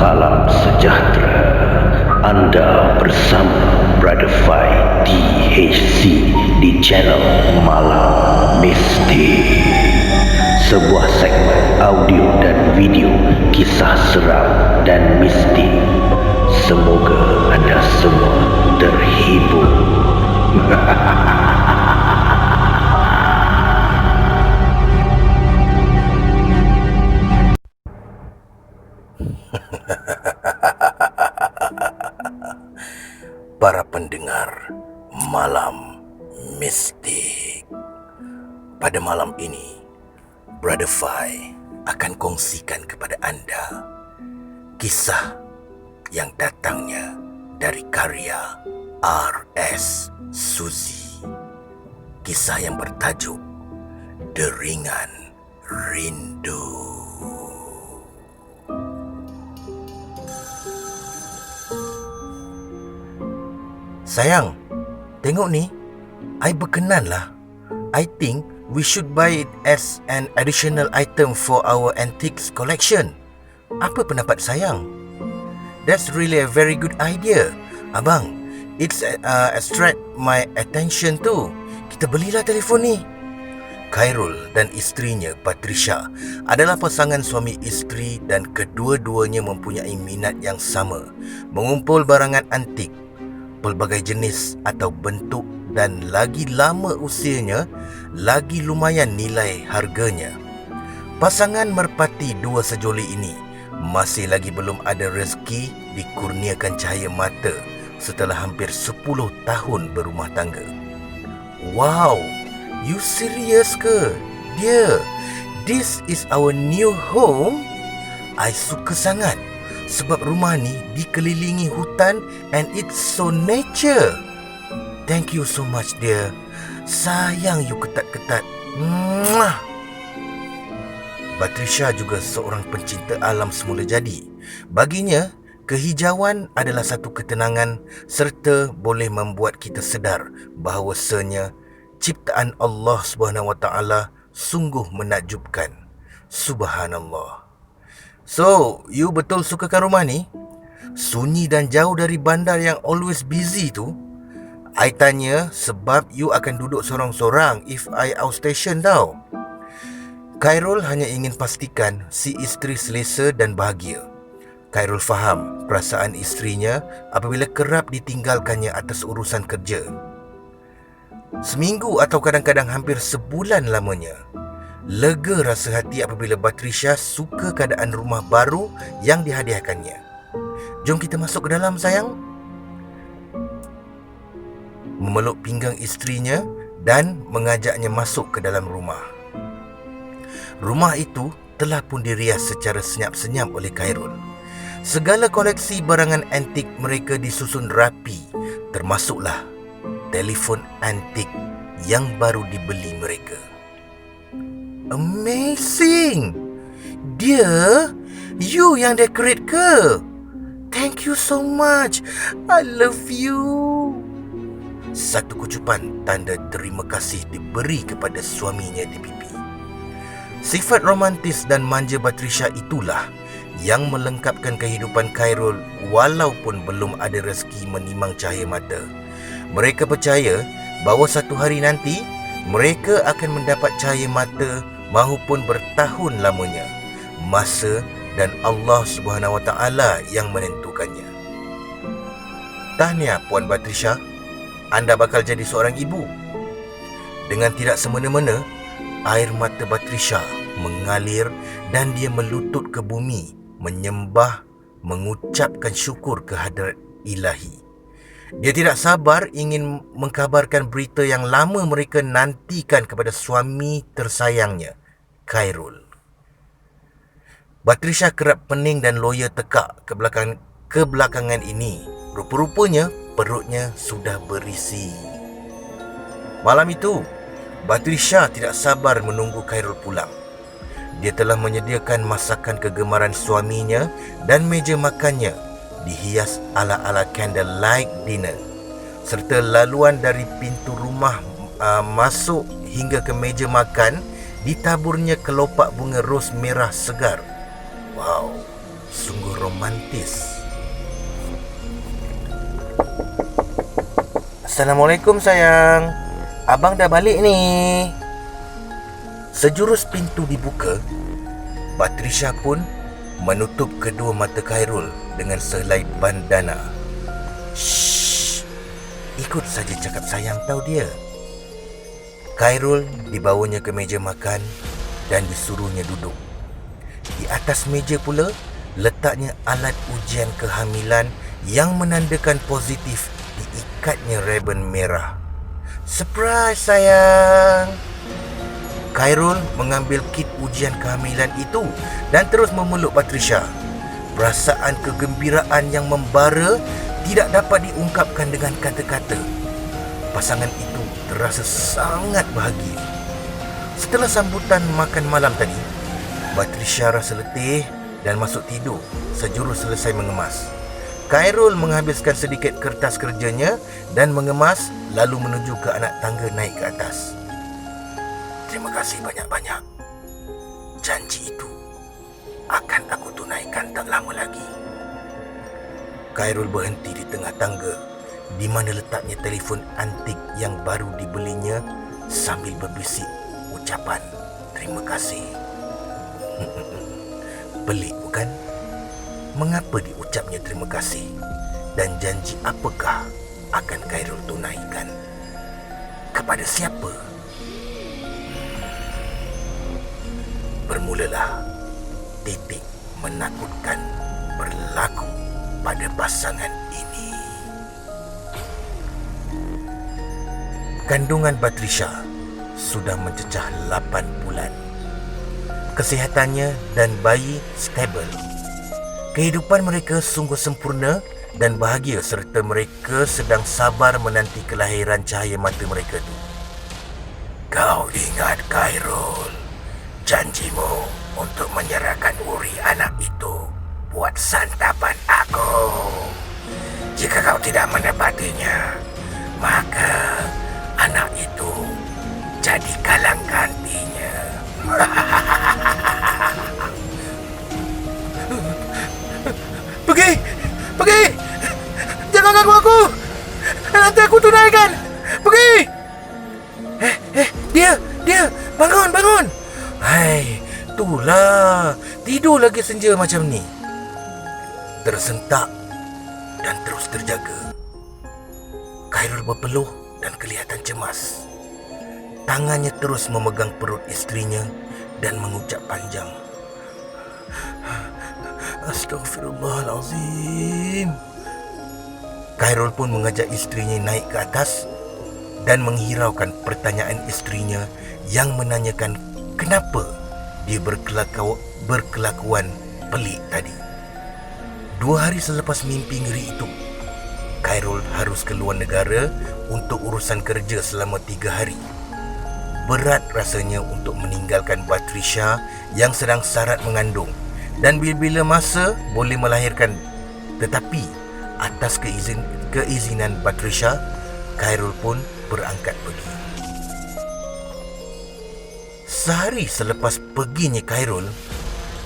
Salam sejahtera. Anda bersama Brother Fai THC di channel Malam Mistik. Sebuah segmen audio dan video kisah seram dan mistik. Semoga anda semua terhibur. Para pendengar Malam Mistik, pada malam ini Brother Fai akan kongsikan kepada anda kisah yang datangnya dari karya R.S. Suzy. Kisah yang bertajuk Deringan Rindu. Sayang, tengok ni. I berkenan lah. I think we should buy it as an additional item for our antiques collection. Apa pendapat sayang? That's really a very good idea, abang. It's attract my attention too. Kita belilah telefon ni. Khairul dan isterinya Patricia adalah pasangan suami isteri dan kedua-duanya mempunyai minat yang sama, mengumpul barangan antik pelbagai jenis atau bentuk, dan lagi lama usianya, lagi lumayan nilai harganya. Pasangan merpati dua sejoli ini masih lagi belum ada rezeki dikurniakan cahaya mata setelah hampir 10 tahun berumah tangga. Wow, you serious ke? Dear, this is our new home? I suka sangat. Sebab rumah ni dikelilingi hutan and it's so nature. Thank you so much, dear. Sayang you ketat-ketat. Mwah. Patricia juga seorang pencinta alam semula jadi. Baginya, kehijauan adalah satu ketenangan serta boleh membuat kita sedar bahawasanya ciptaan Allah SWT sungguh menakjubkan. Subhanallah. So, you betul sukakan rumah ni? Sunyi dan jauh dari bandar yang always busy tu? I tanya sebab you akan duduk sorang-sorang if I outstation tau. Khairul hanya ingin pastikan si isteri selesa dan bahagia. Khairul faham perasaan isterinya apabila kerap ditinggalkannya atas urusan kerja. Seminggu atau kadang-kadang hampir sebulan lamanya. Lega rasa hati apabila Patricia suka keadaan rumah baru yang dihadiahkannya. Jom kita masuk ke dalam, sayang. Memeluk pinggang isterinya dan mengajaknya masuk ke dalam rumah. Rumah itu telah pun dirias secara senyap-senyap oleh Khairul. Segala koleksi barangan antik mereka disusun rapi, termasuklah telefon antik yang baru dibeli mereka. Amazing! Dear, you yang decorate ke? Thank you so much. I love you. Satu kucupan tanda terima kasih diberi kepada suaminya di pipi. Sifat romantis dan manja Patricia itulah yang melengkapkan kehidupan Khairul walaupun belum ada rezeki menimang cahaya mata. Mereka percaya bahawa satu hari nanti mereka akan mendapat cahaya mata mahupun bertahun lamanya. Masa dan Allah SWT yang menentukannya. Tahniah Puan Patricia, anda bakal jadi seorang ibu. Dengan tidak semena-mena, air mata Patricia mengalir dan dia melutut ke bumi, menyembah, mengucapkan syukur kehadrat ilahi. Dia tidak sabar ingin mengkabarkan berita yang lama mereka nantikan kepada suami tersayangnya, Khairul. Patricia kerap pening dan loya tekak kebelakangan ini. Rupa-rupanya perutnya sudah berisi. Malam itu, Patricia tidak sabar menunggu Khairul pulang. Dia telah menyediakan masakan kegemaran suaminya dan meja makannya dihias ala-ala candlelight dinner, serta laluan dari pintu rumah masuk hingga ke meja makan ditaburnya kelopak bunga ros merah segar. Wow, sungguh romantis. Assalamualaikum sayang. Abang dah balik ni. Sejurus pintu dibuka, Batrisya pun menutup kedua mata Khairul dengan sehelai bandana. Shh, ikut saja cakap sayang tahu dia. Khairul dibawanya ke meja makan dan disuruhnya duduk. Di atas meja pula letaknya alat ujian kehamilan yang menandakan positif, diikatnya rebon merah. Surprise sayang. Khairul mengambil kit ujian kehamilan itu dan terus memeluk Batrisya. Perasaan kegembiraan yang membara tidak dapat diungkapkan dengan kata-kata. Pasangan itu terasa sangat bahagia. Setelah sambutan makan malam tadi, Batrisya rasa letih dan masuk tidur sejurus selesai mengemas. Khairul menghabiskan sedikit kertas kerjanya dan mengemas, lalu menuju ke anak tangga naik ke atas. Terima kasih banyak-banyak. Janji itu akan aku tunaikan tak lama lagi. Khairul berhenti di tengah tangga di mana letaknya telefon antik yang baru dibelinya sambil berbisik ucapan terima kasih. Pelik bukan? Mengapa diucapnya terima kasih? Dan janji apakah akan Khairul tunaikan? Kepada siapa? Bermulalah titik menakutkan berlaku pada pasangan ini. Kandungan Batrisya sudah mencecah 8 bulan. Kesihatannya dan bayi stabil. Kehidupan mereka sungguh sempurna dan bahagia serta mereka sedang sabar menanti kelahiran cahaya mata mereka itu. Kau ingat Khairul, janjimu untuk menyerahkan Uri anak itu buat santapan aku. Jika kau tidak menepatinya, maka anak itu jadi kalang gantinya. Pergi! Jangan ganggu aku! Nanti aku tunaikan! Pergi! Dia! Bangun! Hai, itulah. Tidur lagi senja macam ni. Tersentak dan terus terjaga. Khairul berpeluh dan kelihatan cemas. Tangannya terus memegang perut isterinya dan mengucap panjang. Astaghfirullahalazim. Khairul pun mengajak isterinya naik ke atas dan menghiraukan pertanyaan isterinya yang menanyakan kenapa dia berkelakuan pelik tadi. 2 hari selepas mimpi ngeri itu, Khairul harus keluar negara untuk urusan kerja selama 3 hari. Berat rasanya untuk meninggalkan Batrisya yang sedang syarat mengandung dan bila-bila masa boleh melahirkan. Tetapi atas keizinan Batrisya, Khairul pun berangkat pergi. Sehari selepas perginya Khairul,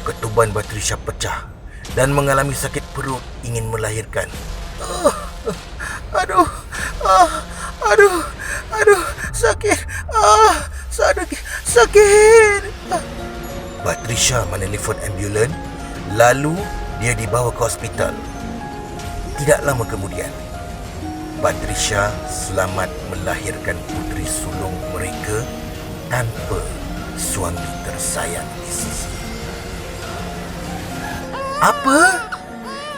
ketuban Batrisya pecah dan mengalami sakit perut ingin melahirkan. Aduh, sakit, sakit. Batrisya menelefon ambulan, lalu dia dibawa ke hospital. Tidak lama kemudian, Batrisya selamat melahirkan puteri sulung mereka tanpa suami tersayang di sisi. Apa?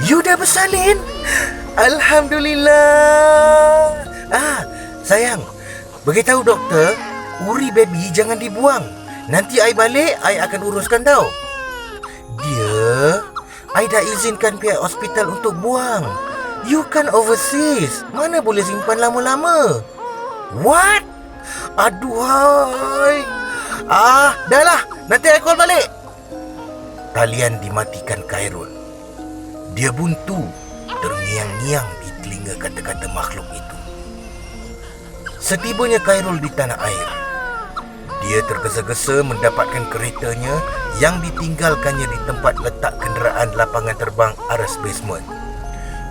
You dah bersalin? Alhamdulillah. Sayang, beritahu doktor, Uri baby jangan dibuang. Nanti I balik, I akan uruskan tau. Dia, I dah izinkan pihak hospital untuk buang. You kan overseas, mana boleh simpan lama-lama. What? Aduhai. Dah lah, nanti I call balik. Talian dimatikan Khairul. Dia buntu, terngiang-ngiang di telinga kata-kata makhluk itu. Setibanya Khairul di tanah air, Dia tergesa-gesa mendapatkan keretanya yang ditinggalkannya di tempat letak kenderaan lapangan terbang aras basement.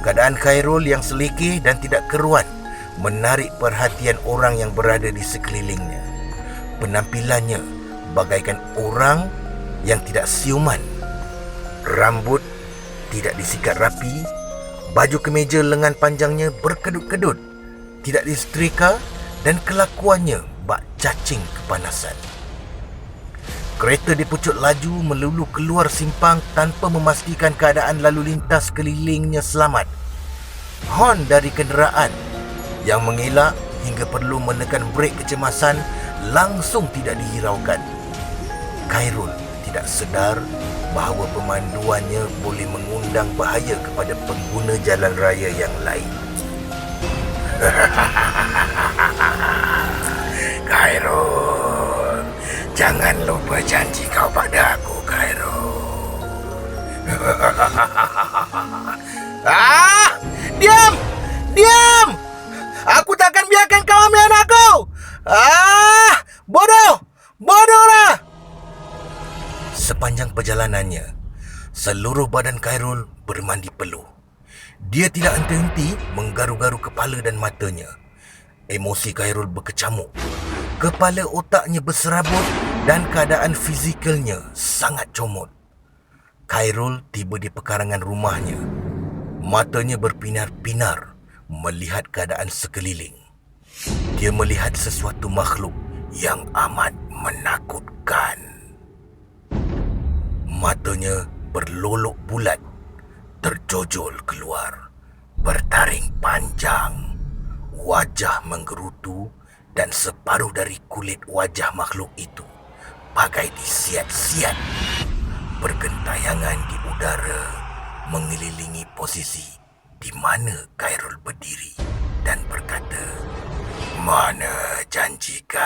Keadaan Khairul yang selekeh dan tidak keruan menarik perhatian orang yang berada di sekelilingnya. Penampilannya bagaikan orang yang tidak siuman. Rambut tidak disikat rapi, baju kemeja lengan panjangnya berkedut-kedut, tidak disetrika, dan kelakuannya bak cacing kepanasan. Kereta dipucut laju melulu keluar simpang tanpa memastikan keadaan lalu lintas kelilingnya selamat. Hon dari kenderaan yang mengelak hingga perlu menekan brek kecemasan langsung tidak dihiraukan. Khairul tidak sedar bahawa pemanduannya boleh mengundang bahaya kepada pengguna jalan raya yang lain. Khairul, jangan lupa janji kau pada aku, Khairul. Diam! Diam! Aku takkan biarkan kau ambil anakku! Bodoh! Bodohlah! Sepanjang perjalanannya, seluruh badan Khairul bermandi peluh. Dia tidak henti-henti menggaru-garu kepala dan matanya. Emosi Khairul berkecamuk. Kepala otaknya berserabut dan keadaan fizikalnya sangat comot. Khairul tiba di pekarangan rumahnya. Matanya berpinar-pinar melihat keadaan sekeliling. Dia melihat sesuatu makhluk yang amat menakutkan. Matanya berlolok bulat, terjojol keluar, bertaring panjang. Wajah menggerutu dan separuh dari kulit wajah makhluk itu bagai disiat-siat. Bergentayangan di udara mengelilingi posisi di mana Khairul berdiri dan berkata, "Mana janji kau?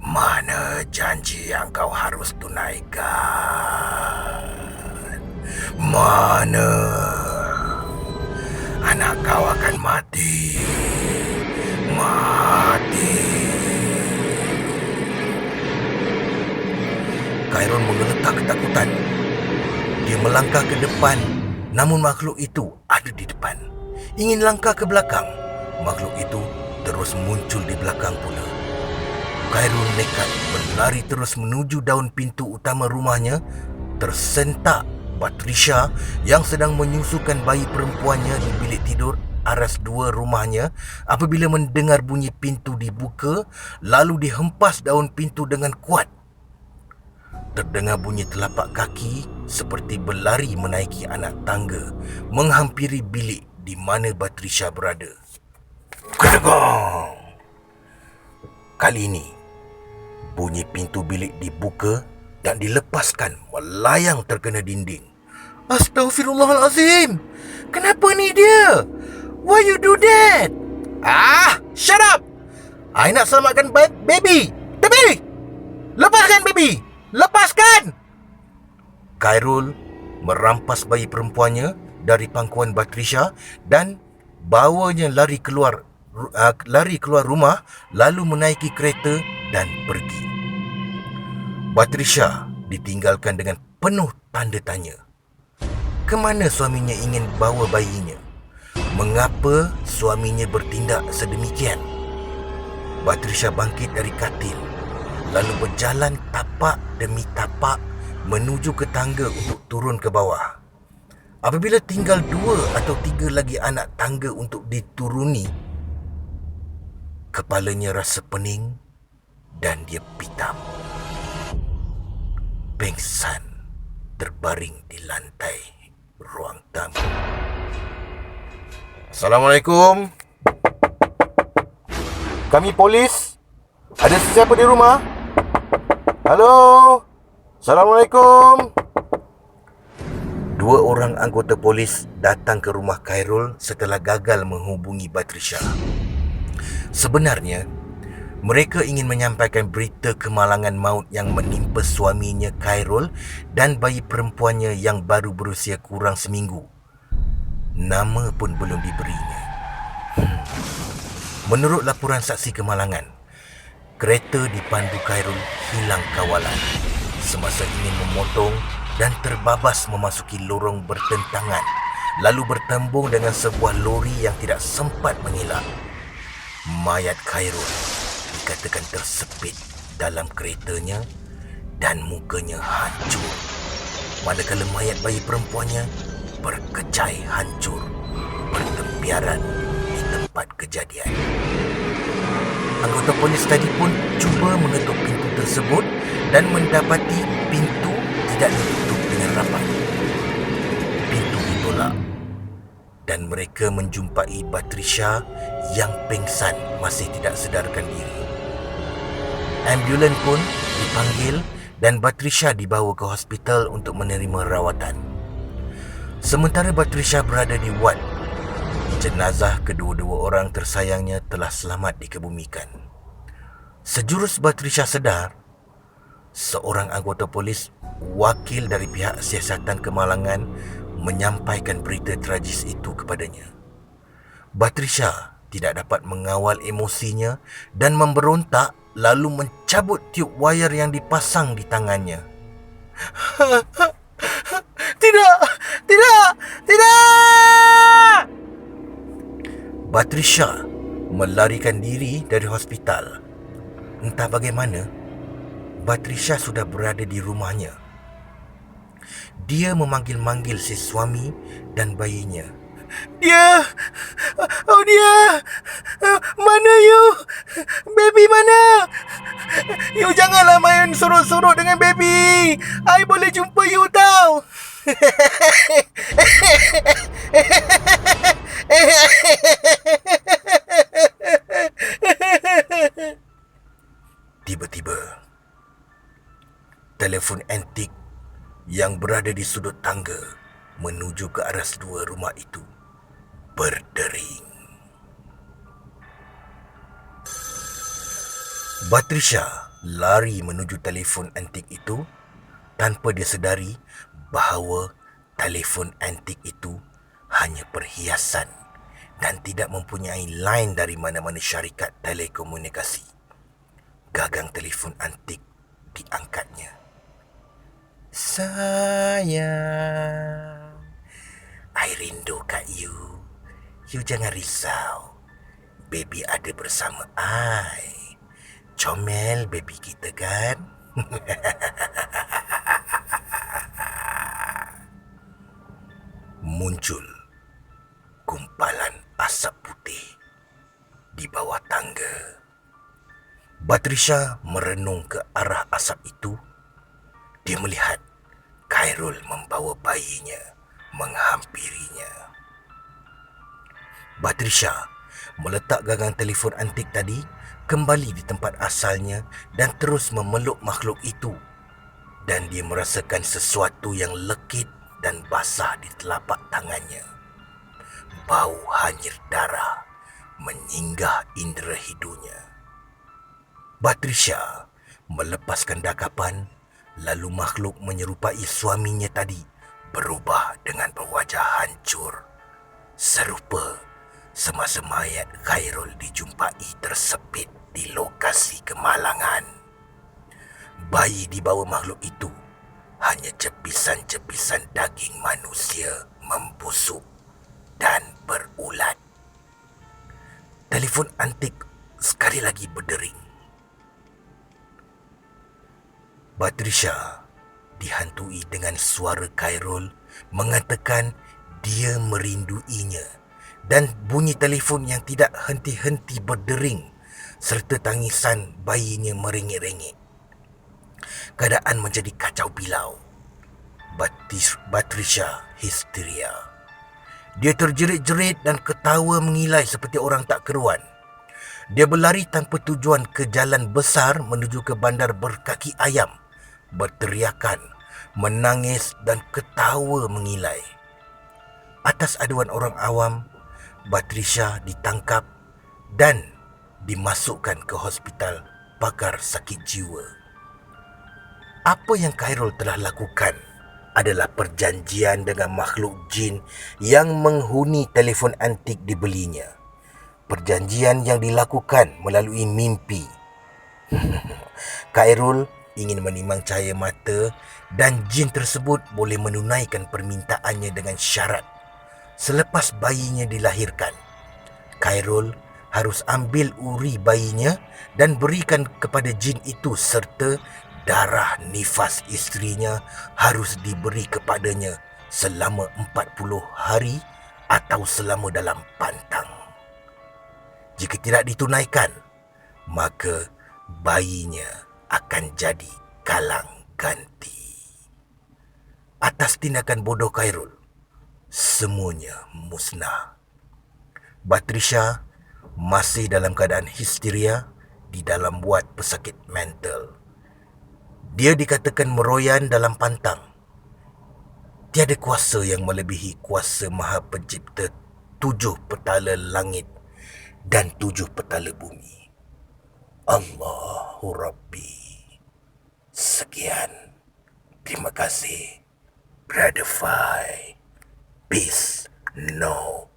Mana janji yang kau harus tunaikan? Mana? Anak kau akan mati. Mati." Khairul menggeletar ketakutan. Dia melangkah ke depan, namun makhluk itu ada di depan. Ingin langkah ke belakang, makhluk itu terus muncul di belakang pula. Khairul nekat berlari terus menuju daun pintu utama rumahnya, tersentak Batrisha yang sedang menyusukan bayi perempuannya di bilik tidur aras 2 rumahnya apabila mendengar bunyi pintu dibuka, lalu dihempas daun pintu dengan kuat. Terdengar bunyi telapak kaki seperti berlari menaiki anak tangga, menghampiri bilik di mana Batrisha berada. Kedegong! Kali ini, bunyi pintu bilik dibuka dan dilepaskan melayang terkena dinding. Astaghfirullahalazim! Kenapa ni dia? Why you do that? Shut up! I nak selamatkan baby! Tapi! Lepaskan baby! Lepaskan! Khairul merampas bayi perempuannya dari pangkuan Batrisha dan bawanya lari keluar rumah, lalu menaiki kereta dan pergi. Batrisha ditinggalkan dengan penuh tanda tanya. Kemana suaminya ingin bawa bayinya? Mengapa suaminya bertindak sedemikian? Batrisha bangkit dari katil, lalu berjalan tapak demi tapak menuju ke tangga untuk turun ke bawah. Apabila tinggal 2 atau 3 lagi anak tangga untuk dituruni, kepalanya rasa pening dan dia pitam. Pengsan terbaring di lantai ruang tamu. Assalamualaikum. Kami polis. Ada sesiapa di rumah? Halo. Assalamualaikum. 2 orang anggota polis datang ke rumah Khairul setelah gagal menghubungi Batrisha. Sebenarnya, mereka ingin menyampaikan berita kemalangan maut yang menimpa suaminya Khairul dan bayi perempuannya yang baru berusia kurang seminggu. Nama pun belum diberinya. Menurut laporan saksi kemalangan, Kereta dipandu Khairul hilang kawalan semasa ingin memotong dan terbabas memasuki lorong bertentangan, lalu bertembung dengan sebuah lori yang tidak sempat mengelak. Mayat Khairul dikatakan tersepit dalam keretanya dan mukanya hancur, manakala mayat bayi perempuannya berkecai hancur bertempiaran di tempat kejadian. Anggota polis tadi pun cuba mengetuk pintu tersebut dan mendapati pintu tidak ditutup dengan rapat. Pintu ditolak dan mereka menjumpai Batrisha yang pingsan masih tidak sedarkan diri. Ambulans pun dipanggil dan Batrisha dibawa ke hospital untuk menerima rawatan. Sementara Batrisha berada di wad, jenazah kedua-dua orang tersayangnya telah selamat dikebumikan. Sejurus Batrisha sedar, seorang anggota polis wakil dari pihak siasatan Kemalangan menyampaikan berita tragis itu kepadanya. Batrisha tidak dapat mengawal emosinya dan memberontak lalu mencabut tiup wayar yang dipasang di tangannya. Tidak! Tidak! Tidak! Batrisha melarikan diri dari hospital. Entah bagaimana, Batrisha sudah berada di rumahnya. Dia memanggil-manggil si suami dan bayinya. Dia! Oh dia! Mana you? Baby mana? You janganlah main sorok-sorok dengan baby. I boleh jumpa you tau. Tiba-tiba, telefon antik yang berada di sudut tangga menuju ke arah dua rumah itu berdering. Batrisha lari menuju telefon antik itu tanpa dia sedari bahawa telefon antik itu hanya perhiasan dan tidak mempunyai line dari mana-mana syarikat telekomunikasi. Gagang telefon antik diangkatnya. Sayang, I rindu kat you. You jangan risau. Baby ada bersama I. Comel baby kita kan? Muncul gumpalan asap putih di bawah tangga. Batrisha merenung ke arah asap itu. Dia melihat Khairul membawa bayinya menghampirinya. Batrisha meletak gagang telefon antik tadi kembali di tempat asalnya dan terus memeluk makhluk itu. Dan dia merasakan sesuatu yang lekit dan basah di telapak tangannya. Bau hanyir darah menyinggah indera hidungnya. Batrisha melepaskan dakapan, lalu makhluk menyerupai suaminya tadi berubah dengan berwajah hancur, serupa semasa mayat Khairul dijumpai tersepit di lokasi kemalangan. Bayi di bawah makhluk itu hanya cepisan-cepisan daging manusia membusuk dan berulat. Telefon antik sekali lagi berdering. Batrisha dihantui dengan suara Khairul mengatakan dia merinduinya dan bunyi telefon yang tidak henti-henti berdering serta tangisan bayinya merengek-rengek. Keadaan menjadi kacau bilau. Batrisha histeria. Dia terjerit-jerit dan ketawa mengilai seperti orang tak keruan. Dia berlari tanpa tujuan ke jalan besar menuju ke bandar berkaki ayam, berteriakan, menangis dan ketawa mengilai. Atas aduan orang awam, Batrisha ditangkap dan dimasukkan ke hospital pakar sakit jiwa. Apa yang Khairul telah lakukan adalah perjanjian dengan makhluk jin yang menghuni telefon antik dibelinya. Perjanjian yang dilakukan melalui mimpi. Khairul ingin menimang cahaya mata dan jin tersebut boleh menunaikan permintaannya dengan syarat. Selepas bayinya dilahirkan, Khairul harus ambil uri bayinya dan berikan kepada jin itu serta darah nifas isterinya harus diberi kepadanya selama 40 hari atau selama dalam pantang. Jika tidak ditunaikan, maka bayinya akan jadi kalang ganti. Atas tindakan bodoh Khairul, semuanya musnah. Batrisya masih dalam keadaan histeria di dalam wad pesakit mental. Dia dikatakan meroyan dalam pantang. Tiada kuasa yang melebihi kuasa Maha Pencipta 7 petala langit dan 7 petala bumi. Allahu Rabbi. Sekian. Terima kasih. Brother Fai. Peace. No.